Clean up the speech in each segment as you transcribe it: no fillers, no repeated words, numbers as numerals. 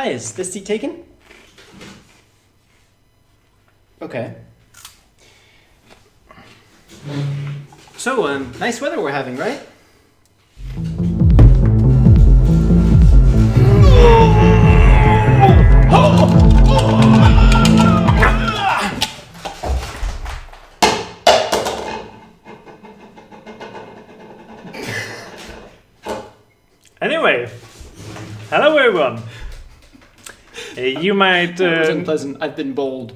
Hi, is this seat taken? Okay. So, nice weather we're having, right? Anyway, hello everyone. You might That was unpleasant. I've been bold.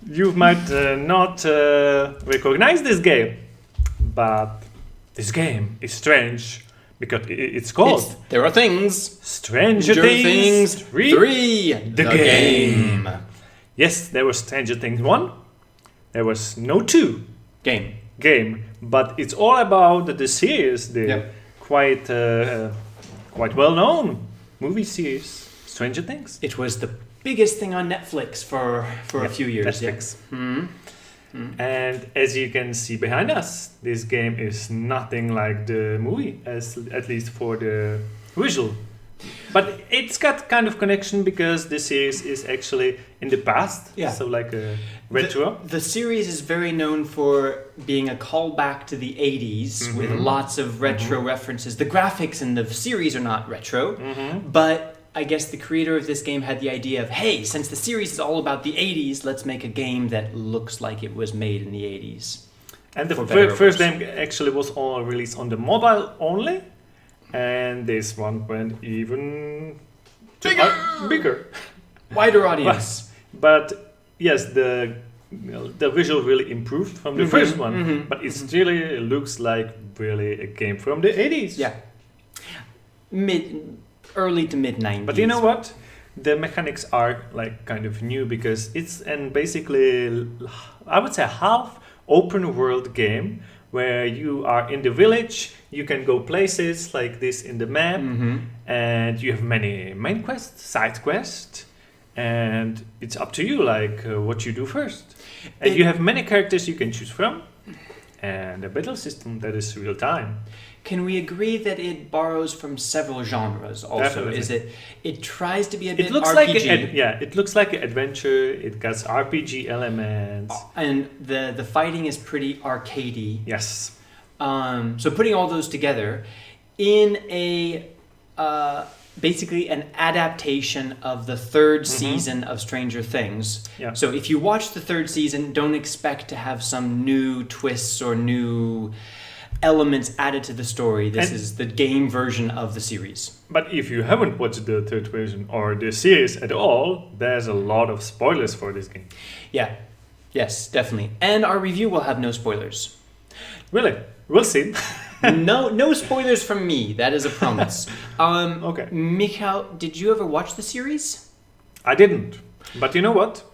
you might not recognize this game, but this game is strange because it's called There are things. Stranger Things 3. The game. Yes, there was Stranger Things 1. There was no 2 game, but it's all about the series, the quite well known movie series Stranger Things. It was the biggest thing on Netflix for a few years. Netflix. And as you can see behind us, this game is nothing like the movie, at least for the visual. But it's got kind of connection because the series is actually in the past, so like a retro. The series is very known for being a callback to the 80s with lots of retro references. The graphics in the series are not retro, but I guess the creator of this game had the idea of, hey, since the series is all about the 80s, let's make a game that looks like it was made in the 80s. And the first game actually was all released on the mobile only. And this one went even bigger. Wider audience. But yes, the visual really improved from the first one. But it still looks like really a game from the 80s. Yeah. Early to mid 90s. But you know what? The mechanics are like kind of new because it's basically, I would say, half open world game where you are in the village, you can go places like this in the map, and you have many main quests, side quests, and it's up to you like what you do first. And you have many characters you can choose from, and a battle system that is real time. Can we agree that it borrows from several genres also? Definitely. Is it tries to be a bit It looks RPG. it looks like an adventure. It got RPG elements. And the fighting is pretty arcadey. Yes. So putting all those together in a basically an adaptation of the third season of Stranger Things. Yeah. So if you watch the third season, don't expect to have some new twists or new elements added to the story. This is the game version of the series. But if you haven't watched the third version or the series at all, there's a lot of spoilers for this game. Yeah. Yes, definitely. And our review will have no spoilers. Really? We'll see. No spoilers from me. That is a promise. Okay. Mikhail, did you ever watch the series? I didn't. But you know what?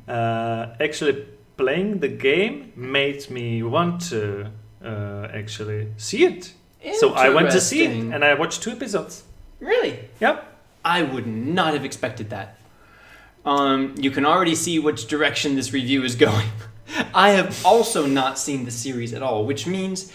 Actually, playing the game made me want to actually see it. So I went to see it and I watched 2 episodes. Really? Yep. I would not have expected that. You can already see which direction this review is going. I have also not seen the series at all, which means,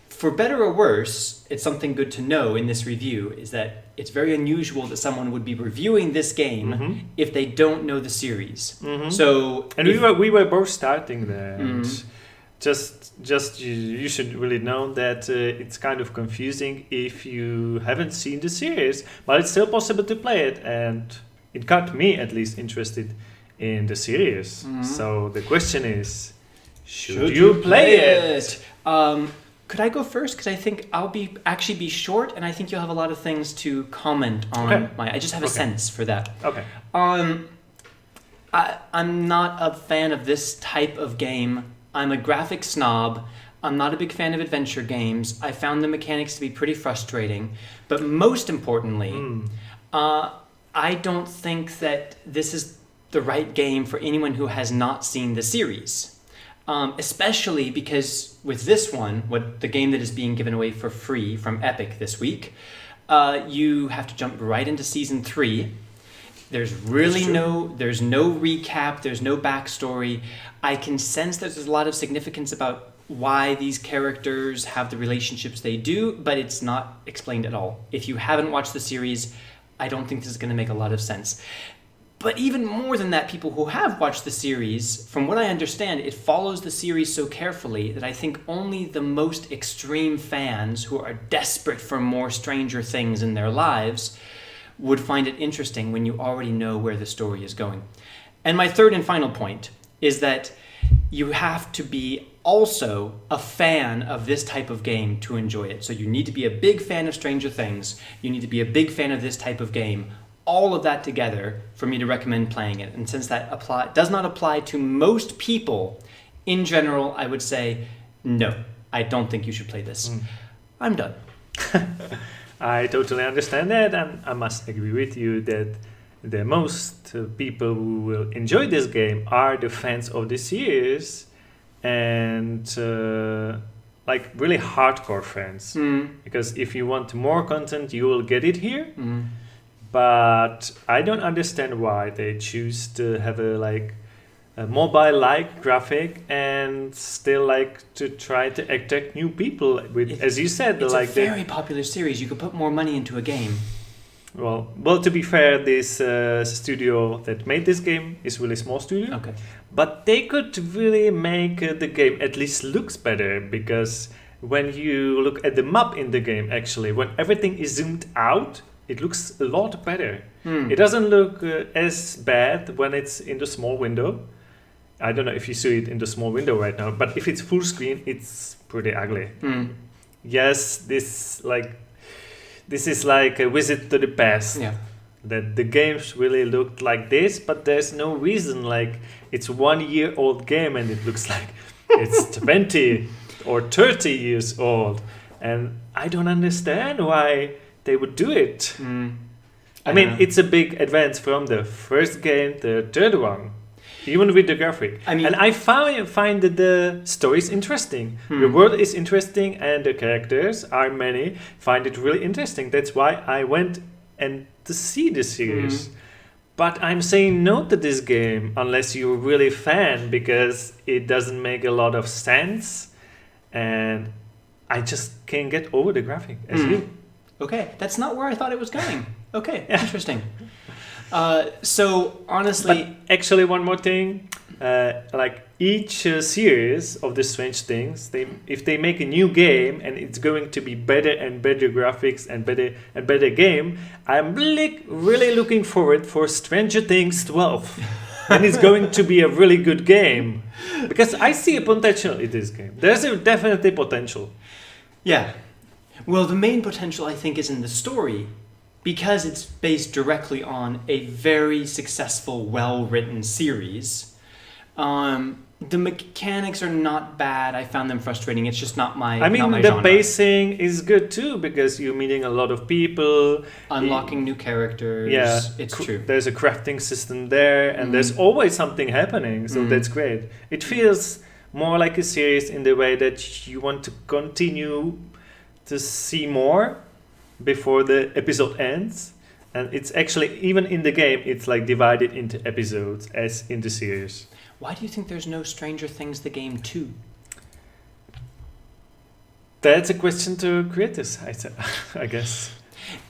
for better or worse, it's something good to know in this review, is that it's very unusual that someone would be reviewing this game if they don't know the series. So, and we were both starting there. And just you should really know that it's kind of confusing if you haven't seen the series, but it's still possible to play it, and it got me at least interested in the series. So the question is, should you play it? Could I go first? Because I think I'll actually be short, and I think you'll have a lot of things to comment on. I just have a sense for that. Okay. I'm not a fan of this type of game. I'm a graphic snob. I'm not a big fan of adventure games. I found the mechanics to be pretty frustrating. But most importantly, I don't think that this is the right game for anyone who has not seen the series. Especially because with this one, the game that is being given away for free from Epic this week, you have to jump right into season 3. There's really no recap, there's no backstory. I can sense that there's a lot of significance about why these characters have the relationships they do, but it's not explained at all. If you haven't watched the series, I don't think this is going to make a lot of sense. But even more than that, people who have watched the series, from what I understand, it follows the series so carefully that I think only the most extreme fans who are desperate for more Stranger Things in their lives would find it interesting when you already know where the story is going. And my third and final point is that you have to be also a fan of this type of game to enjoy it. So you need to be a big fan of Stranger Things. You need to be a big fan of this type of game. All of that together for me to recommend playing it. And since that does not apply to most people, in general, I would say, no, I don't think you should play this. I'm done. I totally understand that, and I must agree with you that the most people who will enjoy this game are the fans of the series and like really hardcore fans. Because if you want more content, you will get it here. But I don't understand why they choose to have a mobile-like graphic and still like to try to attract new people with, as you said, it's a very popular series. You could put more money into a game. Well, to be fair, this studio that made this game is really small studio. Okay. But they could really make the game at least looks better, because when you look at the map in the game, actually, when everything is zoomed out, it looks a lot better. It doesn't look as bad when it's in the small window. I don't know if you see it in the small window right now, but if it's full screen, it's pretty ugly. Yes, this is like a visit to the past. Yeah. That the games really looked like this, but there's no reason. Like, it's 1 year old game and it looks like it's 20 or 30 years old. And I don't understand why they would do it. I mean, it's a big advance from the first game, the third one, even with the graphic. And I find that the story is interesting. The world is interesting and the characters are many. Find it really interesting. That's why I went and to see the series. But I'm saying no to this game unless you're really fan, because it doesn't make a lot of sense. And I just can't get over the graphic as you. Okay, that's not where I thought it was going. Okay, interesting. So honestly, but actually, one more thing, like each series of the Strange Things, if they make a new game and it's going to be better and better graphics and better game, I'm really looking forward for Stranger Things 12, and it's going to be a really good game, because I see a potential in this game. There's a definitely potential. Yeah. Well, the main potential, I think, is in the story, because it's based directly on a very successful, well-written series. The mechanics are not bad. I found them frustrating. It's just not my the genre. pacing is good too, because you're meeting a lot of people. Unlocking new characters. Yeah, it's true. There's a crafting system there, and there's always something happening, so that's great. It feels more like a series in the way that you want to continue to see more before the episode ends. And it's actually, even in the game, it's like divided into episodes as in the series. Why do you think there's no Stranger Things the game 2? That's a question to creators, I guess.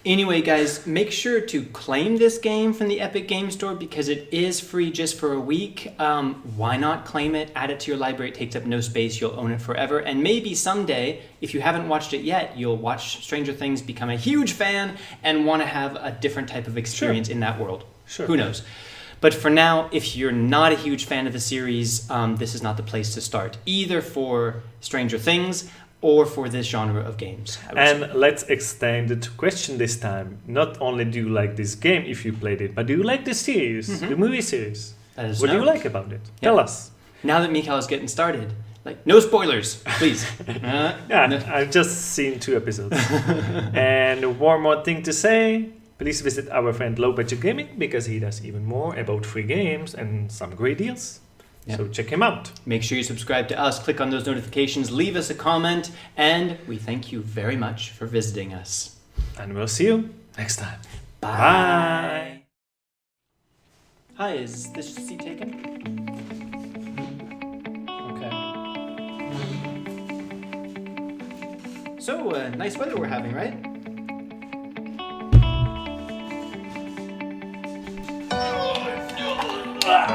Anyway, guys, make sure to claim this game from the Epic Game Store, because it is free just for a week. Why not claim it, add it to your library? It takes up no space. You'll own it forever. And maybe someday, if you haven't watched it yet, you'll watch Stranger Things, become a huge fan, and want to have a different type of experience in that world. Sure. Who knows? But for now, if you're not a huge fan of the series, this is not the place to start, either for Stranger Things or for this genre of games. And let's extend the question this time. Not only do you like this game if you played it, but do you like the series, the movie series? What do you like about it? Tell us. Now that Mikhail is getting started, like, no spoilers, please. I've just seen 2 episodes. And one more thing to say. Please visit our friend Low Budget Gaming, because he does even more about free games and some great deals. Yeah. So check him out. Make sure you subscribe to us, click on those notifications, leave us a comment, and we thank you very much for visiting us. And we'll see you next time. Bye. Hi, is this seat taken? Okay. So, nice weather we're having, right? Ah!